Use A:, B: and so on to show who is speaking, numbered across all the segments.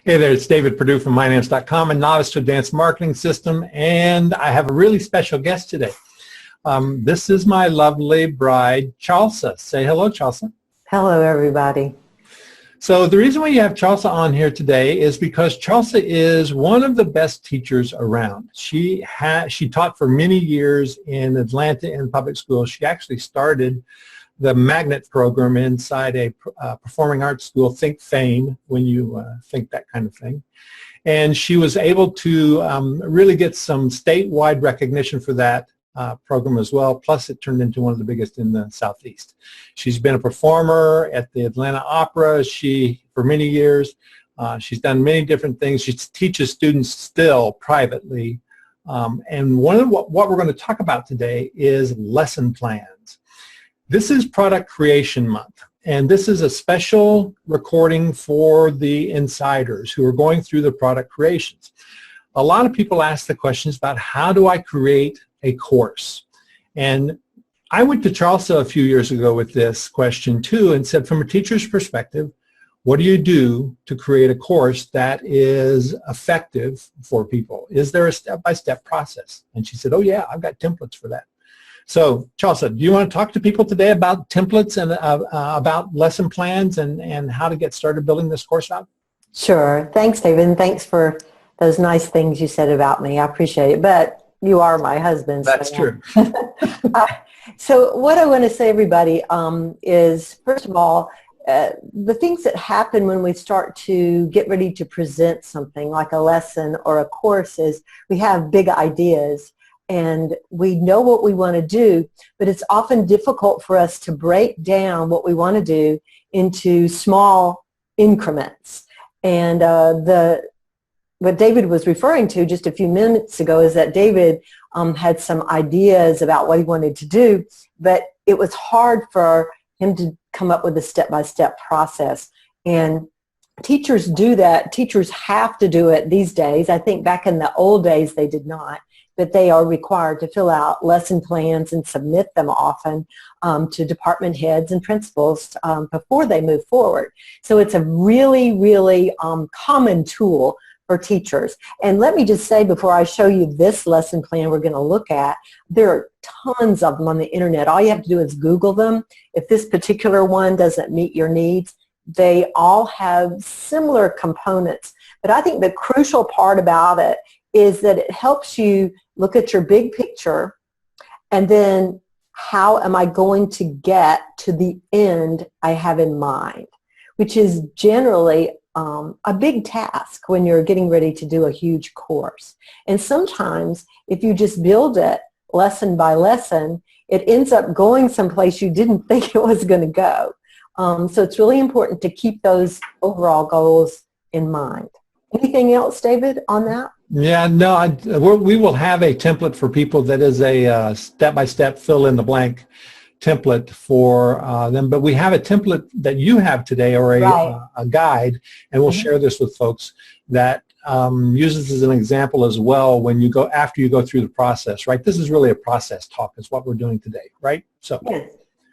A: Hey there, it's David Perdue from MyNAMS.com and Novice to Advanced Marketing System, and I have a really special guest today. This is my lovely bride, Charlsa. Say hello, Charlsa.
B: Hello, everybody.
A: So the reason why you have Charlsa on here today is because Charlsa is one of the best teachers around. She taught for many years in Atlanta in public schools. She actually started the magnet program inside a performing arts school, think FAME, when you think that kind of thing. And she was able to really get some statewide recognition for that program as well, plus it turned into one of the biggest in the Southeast. She's been a performer at the Atlanta Opera for many years. She's done many different things. She teaches students still privately. And one of what we're going to talk about today is lesson plans. This is Product Creation Month, and this is a special recording for the insiders who are going through the product creations. A lot of people ask the questions about how do I create a course? And I went to Charlsa a few years ago with this question too and said, from a teacher's perspective, what do you do to create a course that is effective for people? Is there a step-by-step process? And she said, oh yeah, I've got templates for that. So, Charlsa, do you want to talk to people today about templates and about lesson plans and how to get started building this course out?
B: Sure. Thanks, David, and thanks for those nice things you said about me. I appreciate it, but you are my husband.
A: That's true.
B: So what I want to say, everybody, is, first of all, the things that happen when we start to get ready to present something like a lesson or a course is we have big ideas. And we know what we want to do, but it's often difficult for us to break down what we want to do into small increments. And what David was referring to just a few minutes ago is that David had some ideas about what he wanted to do, but it was hard for him to come up with a step-by-step process. And teachers do that. Teachers have to do it these days. I think back in the old days they did not. But they are required to fill out lesson plans and submit them often to department heads and principals before they move forward. So it's a really, really common tool for teachers. And let me just say before I show you this lesson plan we're going to look at, there are tons of them on the internet. All you have to do is Google them. If this particular one doesn't meet your needs, they all have similar components. But I think the crucial part about it is that it helps you look at your big picture and then how am I going to get to the end I have in mind, which is generally a big task when you're getting ready to do a huge course. And sometimes if you just build it lesson by lesson, it ends up going someplace you didn't think it was going to go. So it's really important to keep those overall goals in mind. Anything else, David, on that?
A: Yeah, no, we will have a template for people that is a step-by-step fill-in-the-blank template for them. But we have a template that you have today, or a guide, and we'll share this with folks that uses as an example as well when you go after you go through the process, right? This is really a process talk is what we're doing today, right? So,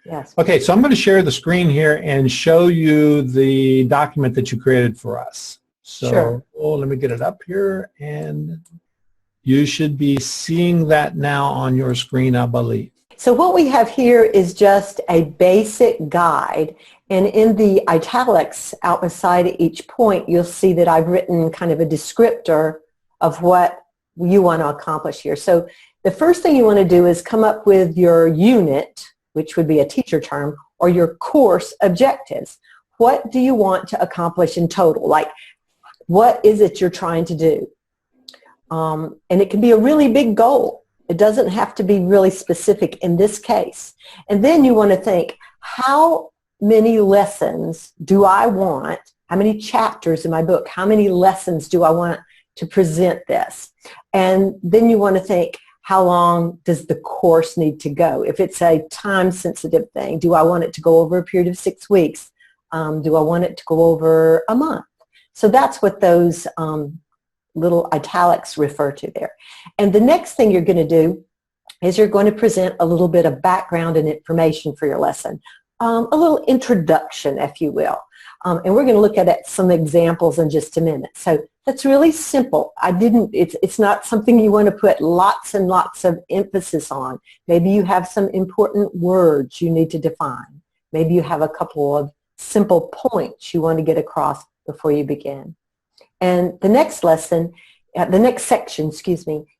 B: yes.
A: Okay, so I'm going to share the screen here and show you the document that you created for us. So,
B: sure.
A: Let me get it up here, and you should be seeing that now on your screen, I believe.
B: So what we have here is just a basic guide, and in the italics out beside each point, you'll see that I've written kind of a descriptor of what you want to accomplish here. So the first thing you want to do is come up with your unit, which would be a teacher term, or your course objectives. What do you want to accomplish in total? Like, what is it you're trying to do? And it can be a really big goal. It doesn't have to be really specific in this case. And then you want to think, how many lessons do I want? How many chapters in my book? How many lessons do I want to present this? And then you want to think, how long does the course need to go? If it's a time-sensitive thing, do I want it to go over a period of 6 weeks? Do I want it to go over a month? So that's what those little italics refer to there. And the next thing you're going to do is you're going to present a little bit of background and information for your lesson, a little introduction, if you will. And we're going to look at some examples in just a minute. So that's really simple. It's not something you want to put lots and lots of emphasis on. Maybe you have some important words you need to define. Maybe you have a couple of simple points you want to get across before you begin. And the next lesson, the next section,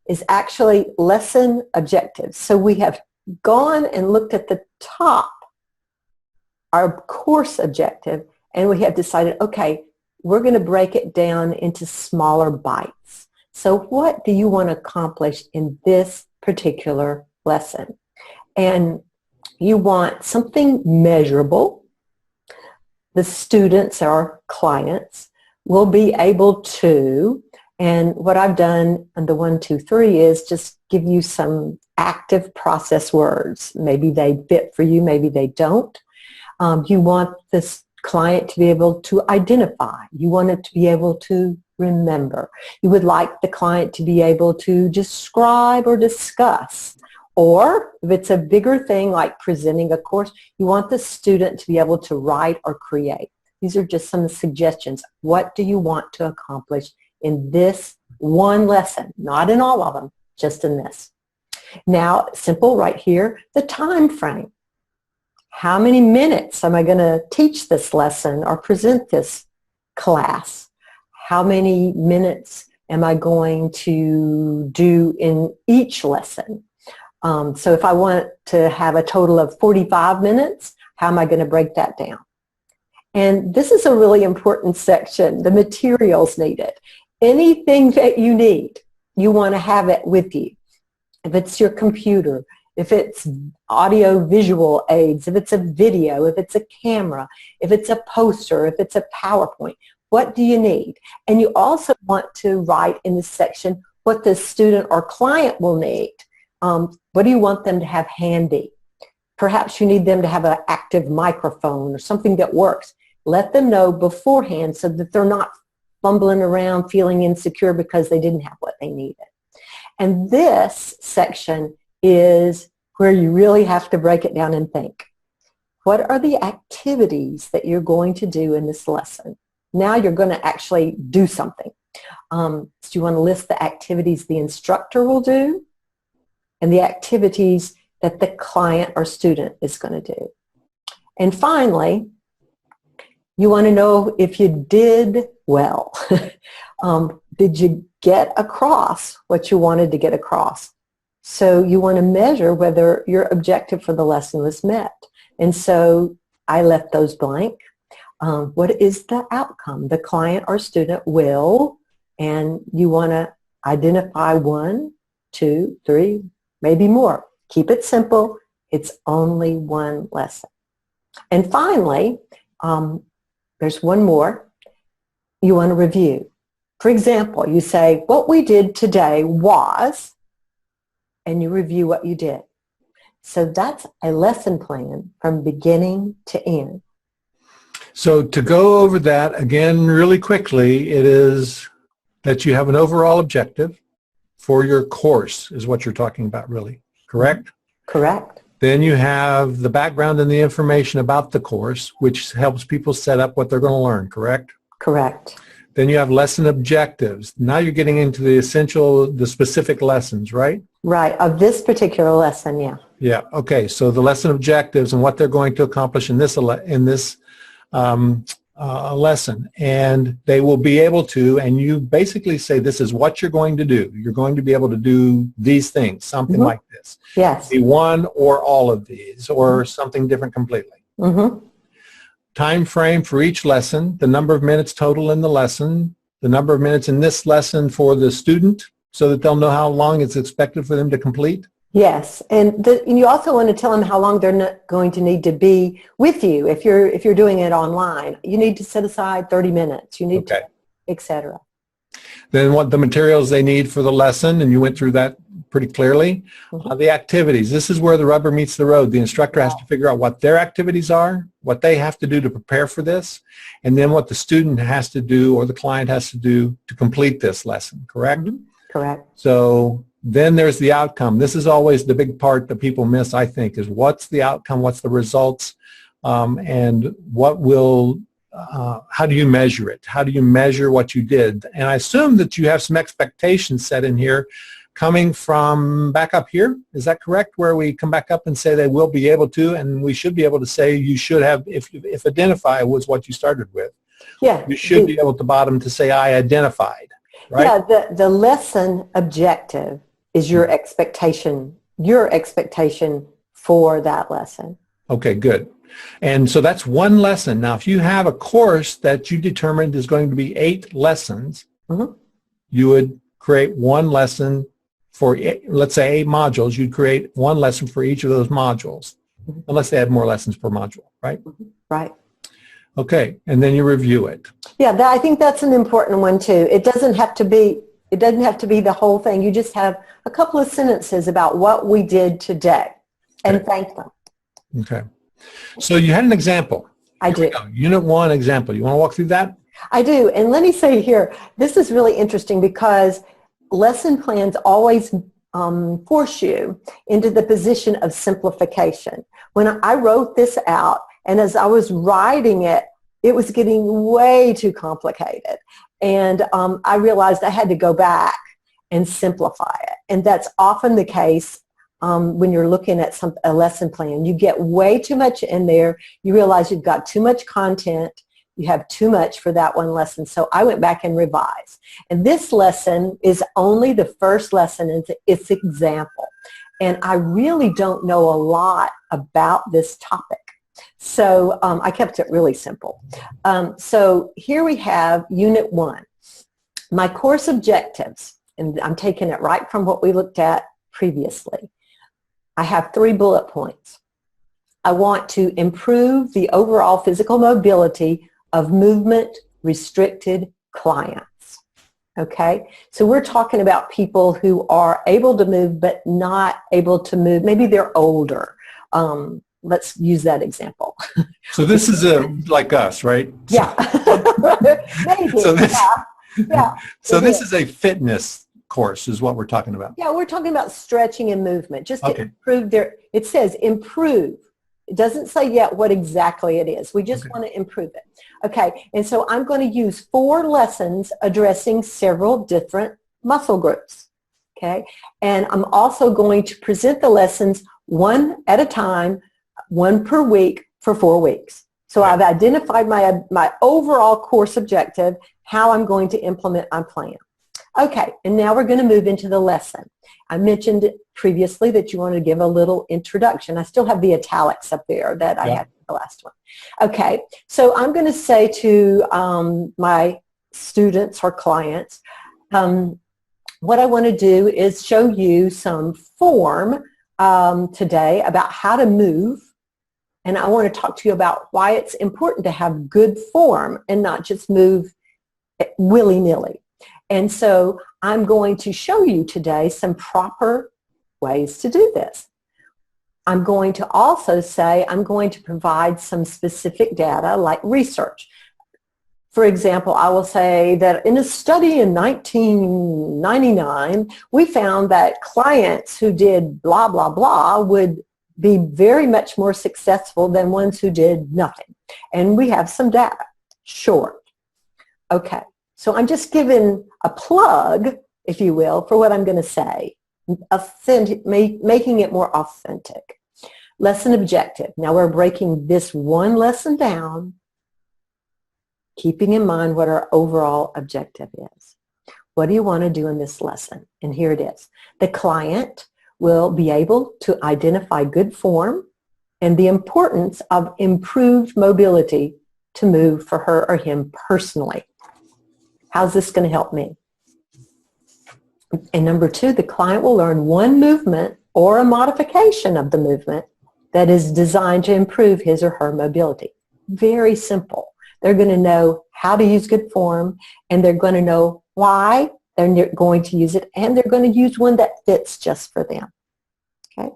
B: is actually lesson objectives. So we have gone and looked at the top, our course objective, and we have decided, okay, we're going to break it down into smaller bites. So what do you want to accomplish in this particular lesson? And you want something measurable. The students, our clients, will be able to, and what I've done on the 1, 2, 3 is just give you some active process words. Maybe they fit for you, maybe they don't. You want this client to be able to identify. You want it to be able to remember. You would like the client to be able to describe or discuss. Or if it's a bigger thing like presenting a course, you want the student to be able to write or create. These are just some suggestions. What do you want to accomplish in this one lesson? Not in all of them, just in this. Now, simple right here, the time frame. How many minutes am I going to teach this lesson or present this class? How many minutes am I going to do in each lesson? So if I want to have a total of 45 minutes, how am I going to break that down? And this is a really important section, the materials needed. Anything that you need, you want to have it with you. If it's your computer, if it's audio-visual aids, if it's a video, if it's a camera, if it's a poster, if it's a PowerPoint, what do you need? And you also want to write in this section what the student or client will need. What do you want them to have handy? Perhaps you need them to have an active microphone or something that works. Let them know beforehand so that they're not fumbling around feeling insecure because they didn't have what they needed. And this section is where you really have to break it down and think. What are the activities that you're going to do in this lesson? Now you're going to actually do something. So you want to list the activities the instructor will do and the activities that the client or student is going to do. And finally, you want to know if you did well. Did you get across what you wanted to get across? So you want to measure whether your objective for the lesson was met. And so I left those blank. What is the outcome? The client or student will, and you want to identify 1, 2, 3, maybe more. Keep it simple. It's only one lesson. And finally, there's one more. You want to review. For example, you say, what we did today was, and you review what you did. So that's a lesson plan from beginning to end.
A: So to go over that again really quickly, it is that you have an overall objective for your course is what you're talking about really, correct?
B: Correct.
A: Then you have the background and the information about the course, which helps people set up what they're going to learn, correct?
B: Correct.
A: Then you have lesson objectives. Now you're getting into the specific lessons, right?
B: Right, of this particular lesson, yeah.
A: Yeah, okay, so the lesson objectives and what they're going to accomplish in this lesson. And they will be able to, and you basically say this is what you're going to do. You're going to be able to do these things, something like this.
B: Yes.
A: Be one or all of these or something different completely. Time frame for each lesson, the number of minutes total in the lesson, the number of minutes in this lesson for the student so that they'll know how long it's expected for them to complete.
B: Yes, and you also want to tell them how long they're not going to need to be with you. If you're doing it online, you need to set aside 30 minutes. You need to, etc.
A: Then what the materials they need for the lesson, and you went through that pretty clearly. The activities. This is where the rubber meets the road. The instructor has to figure out what their activities are, what they have to do to prepare for this, and then what the student has to do or the client has to do to complete this lesson, correct?
B: Correct.
A: So then there's the outcome. This is always the big part that people miss, I think, is what's the outcome, what's the results, and what will how do you measure it? How do you measure what you did? And I assume that you have some expectations set in here coming from back up here. Is that correct? Where we come back up and say they will be able to, and we should be able to say you should have, if identify was what you started with.
B: Yeah.
A: You should be able to bottom to say I identified, right?
B: Yeah, the lesson objective is your expectation for that lesson.
A: Okay, good. And so that's one lesson. Now, if you have a course that you determined is going to be 8 lessons, you would create one lesson for, let's say, 8 modules. You'd create one lesson for each of those modules, unless they had more lessons per module, right?
B: Right.
A: Okay, and then you review it.
B: Yeah, I think that's an important one too. It doesn't have to be the whole thing. You just have a couple of sentences about what we did today and thank them.
A: Okay. So you had an example.
B: I do.
A: Unit 1 example. You want to walk through that?
B: I do. And let me say here, this is really interesting because lesson plans always force you into the position of simplification. When I wrote this out, and as I was writing it, it was getting way too complicated. And I realized I had to go back and simplify it. And that's often the case when you're looking at a lesson plan. You get way too much in there. You realize you've got too much content. You have too much for that one lesson. So I went back and revised. And this lesson is only the first lesson. It's example. And I really don't know a lot about this topic. So I kept it really simple. So here we have Unit 1. My course objectives, and I'm taking it right from what we looked at previously. I have 3 bullet points. I want to improve the overall physical mobility of movement-restricted clients. Okay? So we're talking about people who are able to move but not able to move. Maybe they're older. Let's use that example.
A: So this is like us, right?
B: Yeah. Maybe.
A: So this,
B: yeah.
A: So this is a fitness course is what we're talking about.
B: Yeah, we're talking about stretching and movement. Just to improve it says improve. It doesn't say yet what exactly it is. We just want to improve it. Okay, and so I'm going to use 4 lessons addressing several different muscle groups. Okay, and I'm also going to present the lessons one at a time, 1 per week for 4 weeks. So I've identified my overall course objective, how I'm going to implement my plan. Okay, and now we're going to move into the lesson. I mentioned previously that you want to give a little introduction. I still have the italics up there that I had in the last one. Okay, so I'm going to say to my students or clients, what I want to do is show you some form today about how to move. And I want to talk to you about why it's important to have good form and not just move willy-nilly. And so I'm going to show you today some proper ways to do this. I'm going to also say I'm going to provide some specific data like research. For example, I will say that in a study in 1999, we found that clients who did blah, blah, blah would be very much more successful than ones who did nothing. And we have some data. Short. Okay. So I'm just giving a plug, if you will, for what I'm going to say, making it more authentic. Lesson objective. Now we're breaking this one lesson down, keeping in mind what our overall objective is. What do you want to do in this lesson? And here it is. The client will be able to identify good form and the importance of improved mobility to move for her or him personally. How's this going to help me? And number 2, the client will learn one movement or a modification of the movement that is designed to improve his or her mobility. Very simple. They're going to know how to use good form, and they're going to know why they're going to use it, and they're going to use one that fits just for them. Okay?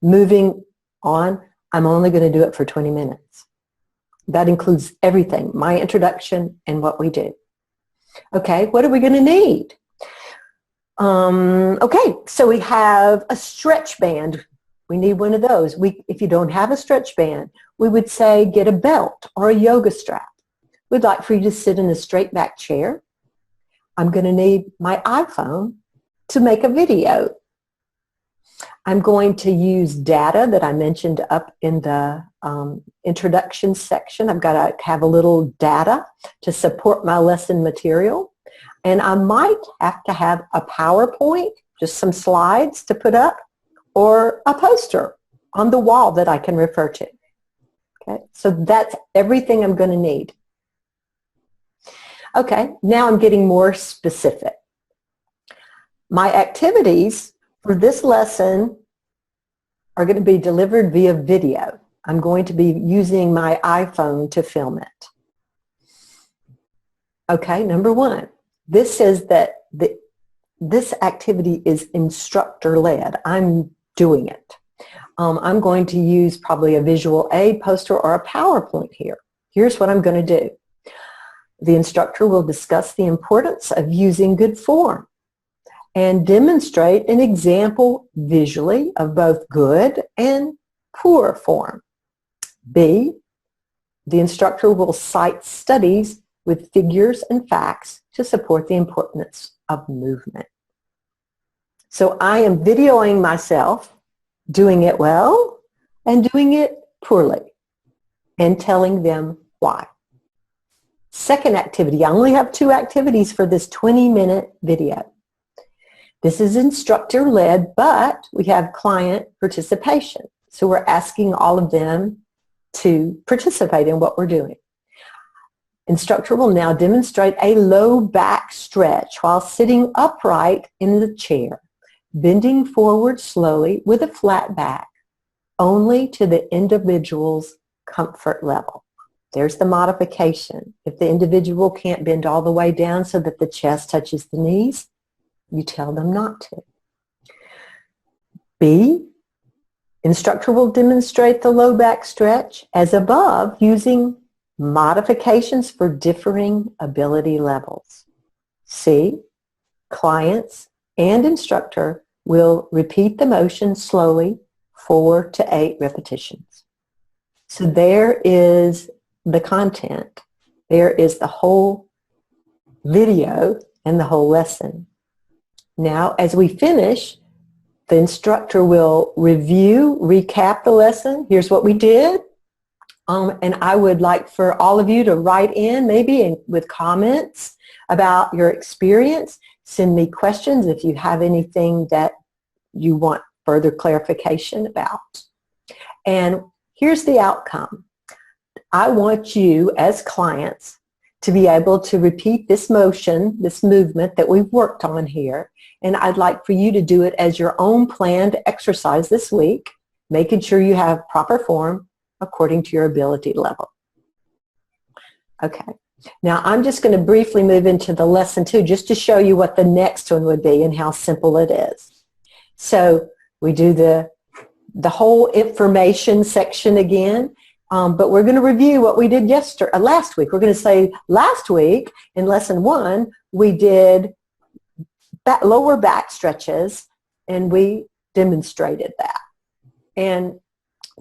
B: Moving on, I'm only going to do it for 20 minutes. That includes everything, my introduction and what we do. Okay, what are we going to need? Okay, so we have a stretch band. We need one of those. If you don't have a stretch band, we would say get a belt or a yoga strap. we'd like for you to sit in a straight back chair. I'm going to need my iPhone to make a video. I'm going to use data that I mentioned up in the introduction section. I've got to have a little data to support my lesson material. And I might have to have a PowerPoint, just some slides to put up, or a poster on the wall that I can refer to. Okay, so that's everything I'm going to need. Okay, now I'm getting more specific. My activities for this lesson are going to be delivered via video. I'm going to be using my iPhone to film it. Okay, number one, this says that this activity is instructor-led. I'm doing it. I'm going to use probably a visual aid, poster, or a PowerPoint here. Here's what I'm going to do. The instructor will discuss the importance of using good form and demonstrate an example visually of both good and poor form. B, the instructor will cite studies with figures and facts to support the importance of movement. So I am videoing myself doing it well and doing it poorly and telling them why. Second activity, I only have 2 activities for this 20-minute video. This is instructor-led, but we have client participation. So we're asking all of them to participate in what we're doing. Instructor will now demonstrate a low back stretch while sitting upright in the chair, bending forward slowly with a flat back, only to the individual's comfort level. There's the modification. If the individual can't bend all the way down so that the chest touches the knees, you tell them not to. B, instructor will demonstrate the low back stretch as above using modifications for differing ability levels. C, clients and instructor will repeat the motion slowly 4 to 8 repetitions. So there is the content. There is the whole video and the whole lesson. Now, as we finish, the instructor will review, recap the lesson. Here's what we did. And I would like for all of you to write in, maybe with comments about your experience. Send me questions if you have anything that you want further clarification about. And here's the outcome. I want you as clients to be able to repeat this motion, this movement that we've worked on here. And I'd like for you to do it as your own planned exercise this week, making sure you have proper form according to your ability level. Okay. Now I'm just going to briefly move into the lesson 2 just to show you what the next one would be and how simple it is. So we do the whole information section again. But we're going to review what we did last week. We're going to say last week in lesson 1, we did lower back stretches and we demonstrated that. And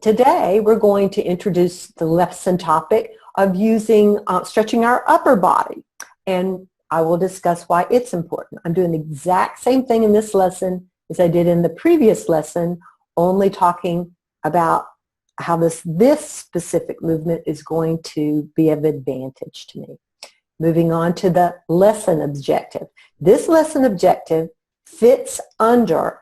B: today we're going to introduce the lesson topic of using stretching our upper body. And I will discuss why it's important. I'm doing the exact same thing in this lesson as I did in the previous lesson, only talking about how this specific movement is going to be of advantage to me. Moving on to the lesson objective. This lesson objective fits under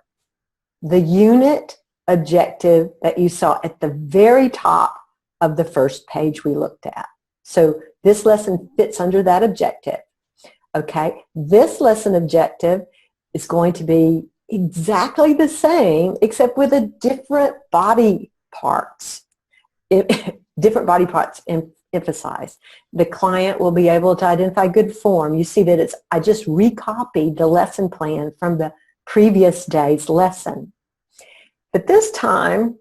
B: the unit objective that you saw at the very top of the first page we looked at. So this lesson fits under that objective. Okay, this lesson objective is going to be exactly the same except with a different body parts. Different body parts emphasized. The client will be able to identify good form. You see that I just recopied the lesson plan from the previous day's lesson. But this time,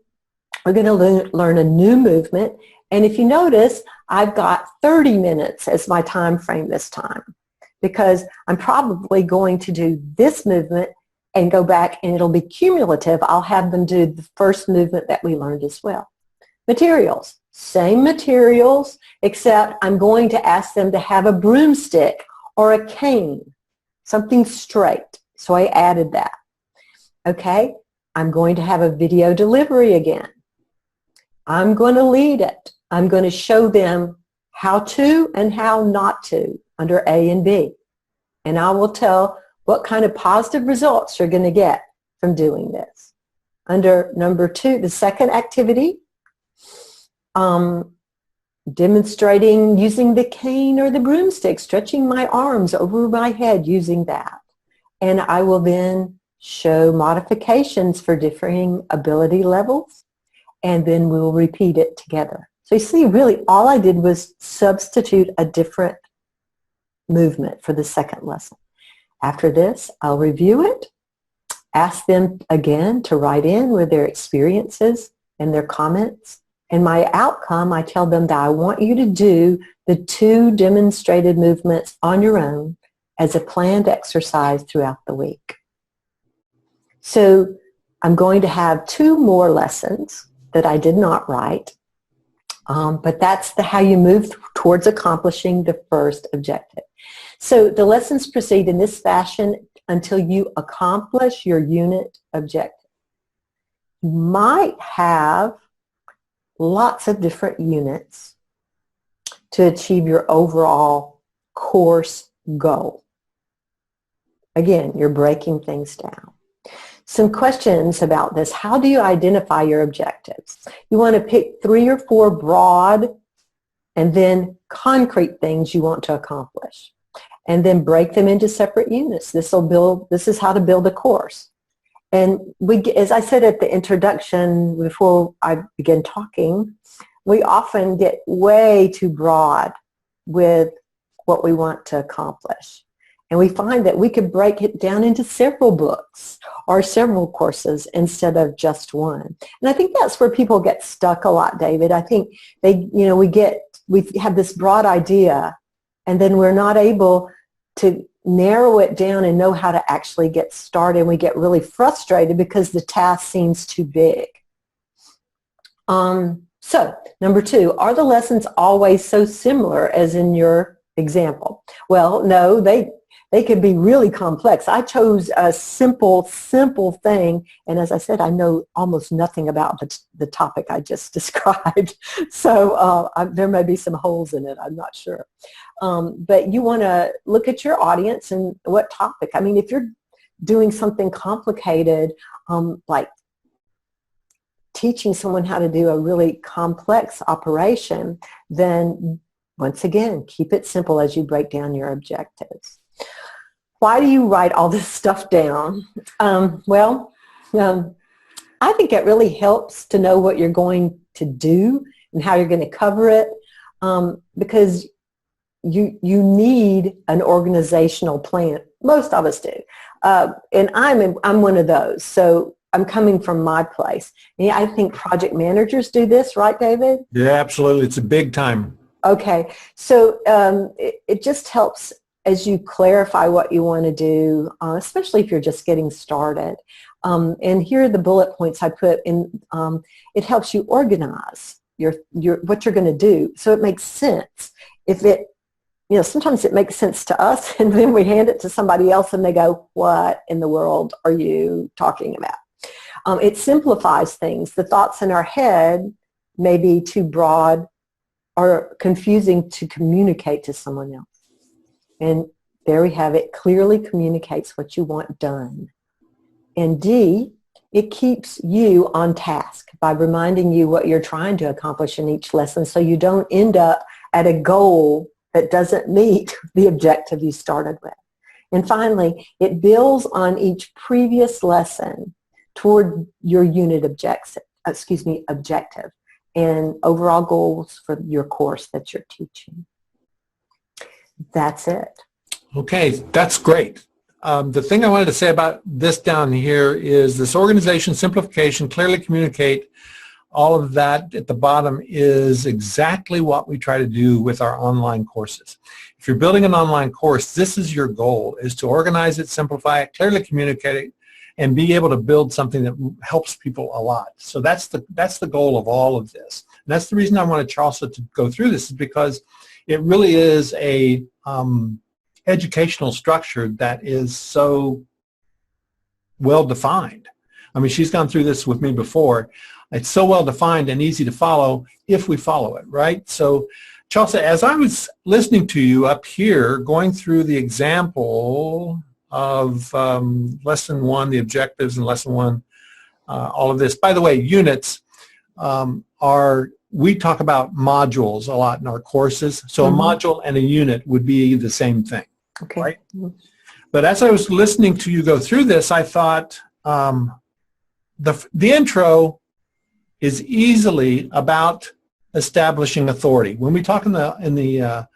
B: we're going to learn a new movement. And if you notice, I've got 30 minutes as my time frame this time because I'm probably going to do this movement and go back and it'll be cumulative. I'll have them do the first movement that we learned as well. Materials. Same materials, except I'm going to ask them to have a broomstick or a cane, something straight. So I added that. Okay, I'm going to have a video delivery again. I'm going to lead it. I'm going to show them how to and how not to under A and B. And I will tell what kind of positive results you're going to get from doing this. Under number 2, the second activity, demonstrating using the cane or the broomstick, stretching my arms over my head using that. And I will then show modifications for differing ability levels, and then we'll repeat it together. So you see, really all I did was substitute a different movement for the second lesson. After this, I'll review it, ask them again to write in with their experiences and their comments. And my outcome, I tell them that I want you to do the 2 demonstrated movements on your own as a planned exercise throughout the week. So I'm going to have 2 more lessons that I did not write, but that's how you move towards accomplishing the first objective. So the lessons proceed in this fashion until you accomplish your unit objective. You might have lots of different units to achieve your overall course goal. Again, you're breaking things down. Some questions about this. How do you identify your objectives? You want to pick 3 or 4 broad and then concrete things you want to accomplish. And then break them into separate units. This is how to build a course. And as I said at the introduction before I began talking, we often get way too broad with what we want to accomplish. And we find that we could break it down into several books or several courses instead of just one. And I think that's where people get stuck a lot, David. I think we have this broad idea, and then we're not able to narrow it down and know how to actually get started. And we get really frustrated because the task seems too big. So, number 2, are the lessons always so similar as in your example? Well, no, they could be really complex. I chose a simple thing, and as I said, I know almost nothing about the topic I just described. So there may be some holes in it, I'm not sure. But you want to look at your audience and what topic. I mean, if you're doing something complicated, like teaching someone how to do a really complex operation, then once again, keep it simple as you break down your objectives. Why do you write all this stuff down? I think it really helps to know what you're going to do and how you're going to cover it, because you need an organizational plan. Most of us do. And I'm one of those. So I'm coming from my place. And I think project managers do this, right, David?
A: Yeah, absolutely. It's a big time.
B: Okay. So it just helps as you clarify what you want to do, especially if you're just getting started. And here are the bullet points I put in. It helps you organize what you're going to do, so it makes sense. Sometimes it makes sense to us, and then we hand it to somebody else, and they go, "What in the world are you talking about?" It simplifies things. The thoughts in our head may be too broad or confusing to communicate to someone else. And there we have it. Clearly communicates what you want done. And D, it keeps you on task by reminding you what you're trying to accomplish in each lesson, so you don't end up at a goal that doesn't meet the objective you started with. And finally, it builds on each previous lesson toward your unit objective and overall goals for your course that you're teaching. That's it.
A: Okay, that's great. The thing I wanted to say about this down here is this organization, simplification, clearly communicate, all of that at the bottom is exactly what we try to do with our online courses. If you're building an online course, this is your goal, is to organize it, simplify it, clearly communicate it, and be able to build something that helps people a lot. So that's the goal of all of this. that's the reason I wanted Charlsa to go through this, is because it really is a educational structure that is so well defined. I mean, she's gone through this with me before. It's so well defined and easy to follow if we follow it, right? So, Charlsa, as I was listening to you up here, going through the example of Lesson 1, the objectives in Lesson 1, all of this. By the way, units we talk about modules a lot in our courses. So a module and a unit would be the same thing,
B: okay.
A: Right? But as I was listening to you go through this, I thought the intro is easily about establishing authority. When we talk in the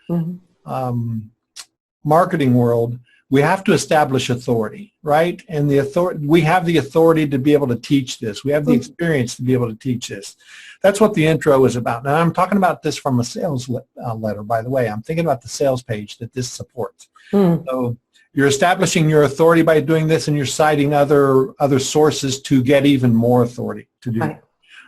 A: marketing world, we have to establish authority, right? And we have the authority to be able to teach this. We have the experience to be able to teach this. That's what the intro is about. Now, I'm talking about this from a sales letter, by the way. I'm thinking about the sales page that this supports. So you're establishing your authority by doing this, and you're citing other sources to get even more authority to do it.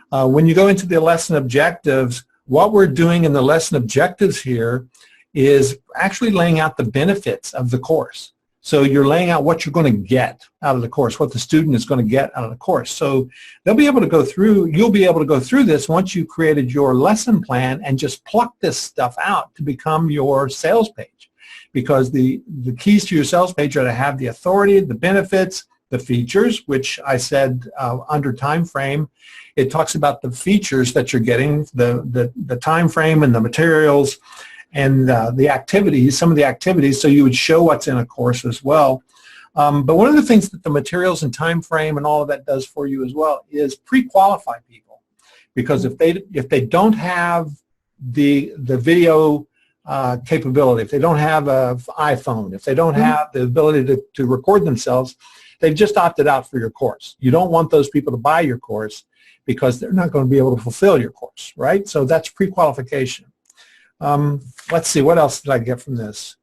A: When you go into the lesson objectives, what we're doing in the lesson objectives here is actually laying out the benefits of the course. So you're laying out what you're going to get out of the course, what the student is going to get out of the course. So they'll be able to go through, you'll be able to go through this once you've created your lesson plan and just pluck this stuff out to become your sales page. Because the keys to your sales page are to have the authority, the benefits, the features, which I said under time frame, it talks about the features that you're getting, the time frame and the materials, and the activities, some of the activities, so you would show what's in a course as well. But one of the things that the materials and time frame and all of that does for you as well is pre-qualify people. Because if they don't have the video capability, if they don't have an iPhone, if they don't have the ability to record themselves, they've just opted out for your course. You don't want those people to buy your course because they're not going to be able to fulfill your course, right? So that's pre-qualification. Let's see, what else did I get from this?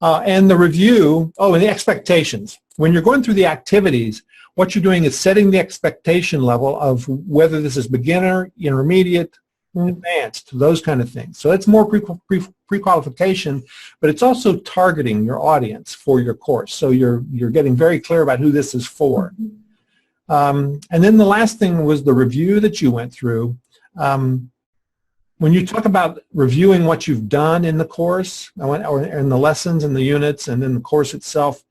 A: And the review, and the expectations. When you're going through the activities, what you're doing is setting the expectation level of whether this is beginner, intermediate, advanced, those kind of things. So it's more pre-qualification, but it's also targeting your audience for your course. So you're getting very clear about who this is for. And then the last thing was the review that you went through. When you talk about reviewing what you've done in the course, or in the lessons and the units and then the course itself,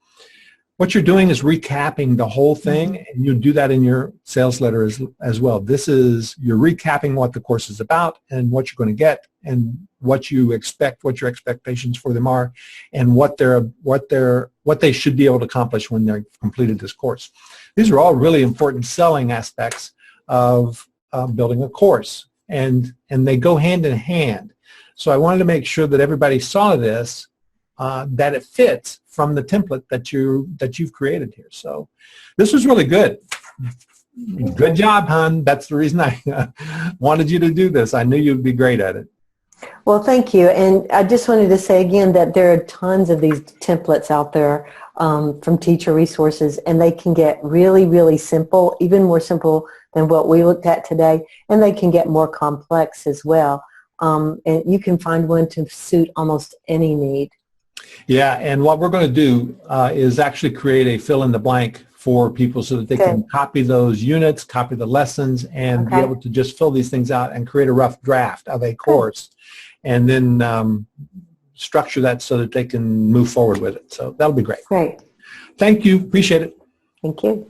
A: what you're doing is recapping the whole thing, and you do that in your sales letter as well. You're recapping what the course is about and what you're going to get and what you expect, what your expectations for them are, and what they should be able to accomplish when they've completed this course. These are all really important selling aspects of building a course. And they go hand in hand. So I wanted to make sure that everybody saw this, that it fits from the template that you've created here. So this was really good. Good job, hon. That's the reason I wanted you to do this. I knew you'd be great at it.
B: Well, thank you. And I just wanted to say again that there are tons of these templates out there from teacher resources, and they can get really, really simple, even more simple than what we looked at today, and they can get more complex as well. And you can find one to suit almost any need.
A: Yeah, and what we're going to do is actually create a fill-in-the-blank for people so that they can copy those units, copy the lessons, and be able to just fill these things out and create a rough draft of a course, and then structure that so that they can move forward with it. So that'll be great.
B: Great.
A: Thank you. Appreciate it.
B: Thank you.